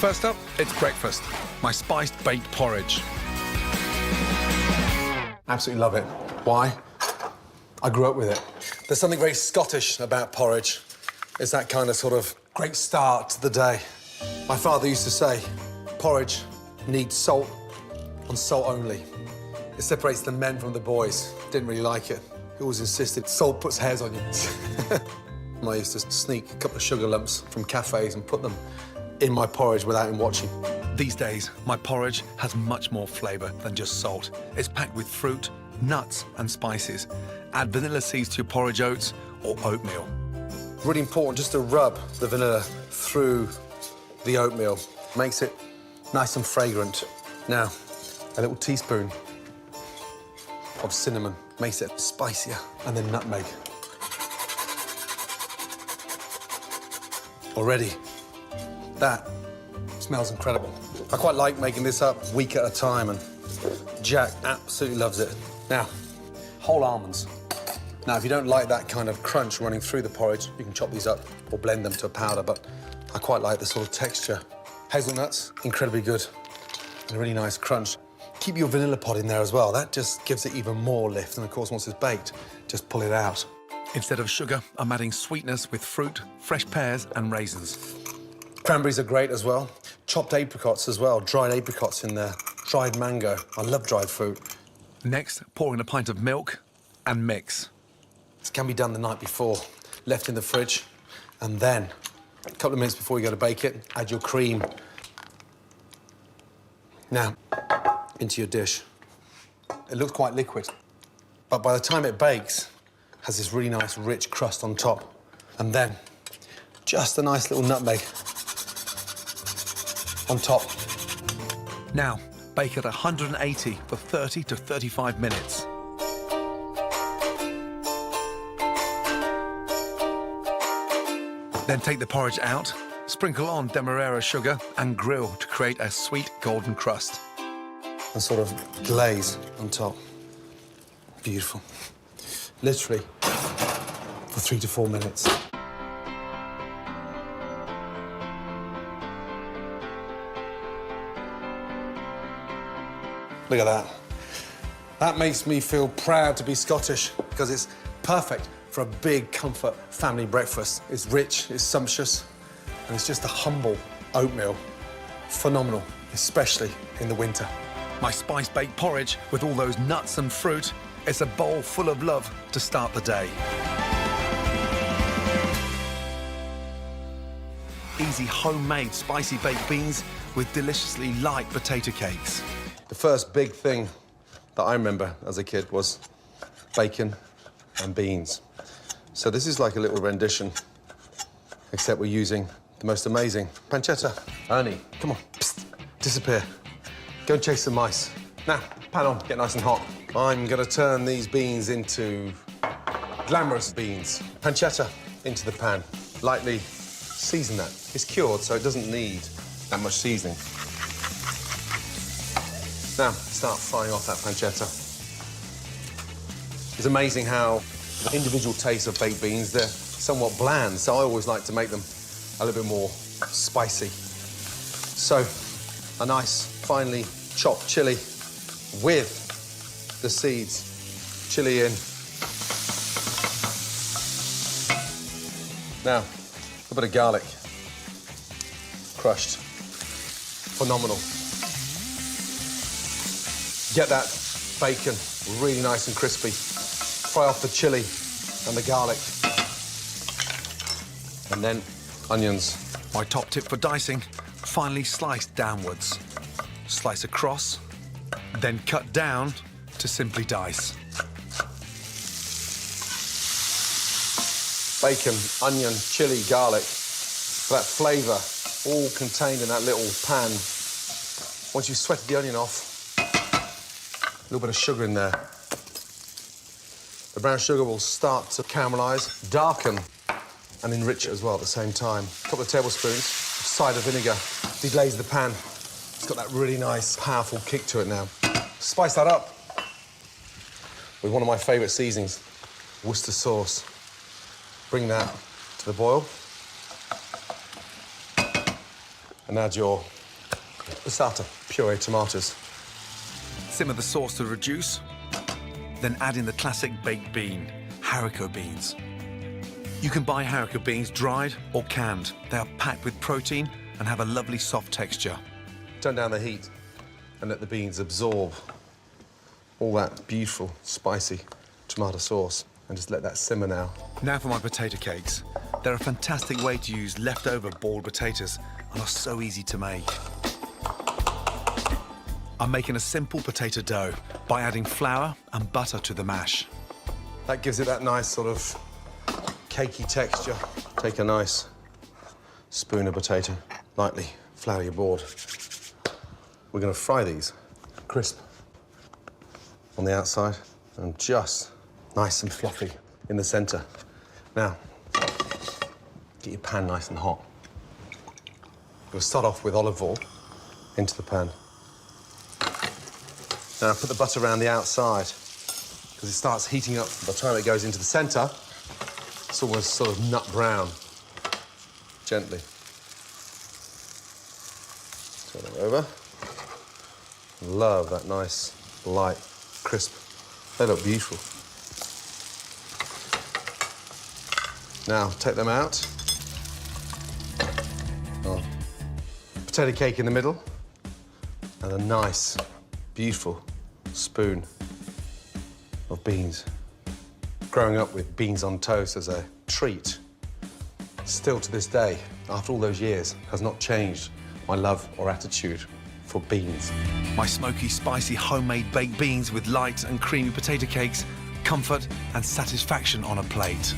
First up, it's breakfast. My spiced baked porridge. Absolutely love it. Why? I grew up with it. There's something very Scottish about porridge. It's that kind of sort of great start to the day. My father used to say, porridge needs salt and salt only. It separates the men from the boys. Didn't really like it. He always insisted salt puts hairs on you. And I used to sneak a couple of sugar lumps from cafes and put them in my porridge without him watching. These days, my porridge has much more flavour than just salt. It's packed with fruit, nuts and spices. Add vanilla seeds to your porridge oats or oatmeal. Really important just to rub the vanilla through the oatmeal. Makes it nice and fragrant. Now, a little teaspoon of cinnamon makes it spicier, and then nutmeg. Already, that smells incredible. I quite like making this up a week at a time, and Jack absolutely loves it. Now, whole almonds. Now, if you don't like that kind of crunch running through the porridge, you can chop these up or blend them to a powder, but I quite like the sort of texture. Hazelnuts, incredibly good, and a really nice crunch. Keep your vanilla pod in there as well. That just gives it even more lift, and of course, once it's baked, just pull it out. Instead of sugar, I'm adding sweetness with fruit, fresh pears and raisins. Cranberries are great as well. Chopped apricots as well, dried apricots in there. Dried mango. I love dried fruit. Next, pour in a pint of milk and mix. This can be done the night before, left in the fridge, and then, a couple of minutes before you go to bake it, add your cream. Now, into your dish. It looks quite liquid, but by the time it bakes, it has this really nice, rich crust on top. And then, just a nice little nutmeg on top. Now, bake at 180 for 30 to 35 minutes. Then take the porridge out, sprinkle on demerara sugar and grill to create a sweet golden crust. And sort of glaze on top. Beautiful. Literally for 3 to 4 minutes. Look at that. That makes me feel proud to be Scottish because it's perfect for a big comfort family breakfast. It's rich, it's sumptuous, and it's just a humble oatmeal. Phenomenal, especially in the winter. My spice-baked porridge with all those nuts and fruit, it's a bowl full of love to start the day. Easy homemade spicy baked beans with deliciously light potato cakes. The first big thing that I remember as a kid was bacon and beans. So this is like a little rendition, except we're using the most amazing pancetta. Ernie, come on, psst, disappear. Go and chase some mice. Now, pan on, get nice and hot. I'm gonna turn these beans into glamorous beans. Pancetta into the pan. Lightly season that. It's cured, so it doesn't need that much seasoning. Now, start frying off that pancetta. It's amazing how the individual tastes of baked beans, they're somewhat bland, so I always like to make them a little bit more spicy. So, a nice, finely chopped chilli with the seeds. Chilli in. Now, a bit of garlic. Crushed. Phenomenal. Get that bacon really nice and crispy. Fry off the chilli and the garlic. And then onions. My top tip for dicing, finely slice downwards. Slice across, then cut down to simply dice. Bacon, onion, chilli, garlic, that flavour all contained in that little pan. Once you've sweated the onion off, a little bit of sugar in there. The brown sugar will start to caramelise, darken, and enrich it as well at the same time. A couple of tablespoons of cider vinegar. Deglaze the pan. It's got that really nice, powerful kick to it now. Spice that up with one of my favourite seasonings, Worcester sauce. Bring that to the boil. and add your passata, puree tomatoes. Simmer the sauce to reduce, then add in the classic baked bean, haricot beans. You can buy haricot beans dried or canned. They are packed with protein and have a lovely soft texture. Turn down the heat and let the beans absorb all that beautiful, spicy tomato sauce, and just let that simmer now. Now for my potato cakes. They're a fantastic way to use leftover boiled potatoes and are so easy to make. I'm making a simple potato dough by adding flour and butter to the mash. That gives it that nice sort of cakey texture. Take a nice spoon of potato, lightly flour your board. We're going to fry these crisp on the outside and just nice and fluffy in the centre. Now, get your pan nice and hot. We'll start off with olive oil into the pan. Now put the butter around the outside because it starts heating up. By the time it goes into the centre, it's almost sort of nut brown. Gently. Turn it over. Love that nice, light, crisp. They look beautiful. Now, take them out. Oh. Potato cake in the middle. And a nice, beautiful spoon of beans. Growing up with beans on toast as a treat, still to this day, after all those years, has not changed my love or attitude for beans. My smoky, spicy, homemade baked beans with light and creamy potato cakes, comfort and satisfaction on a plate.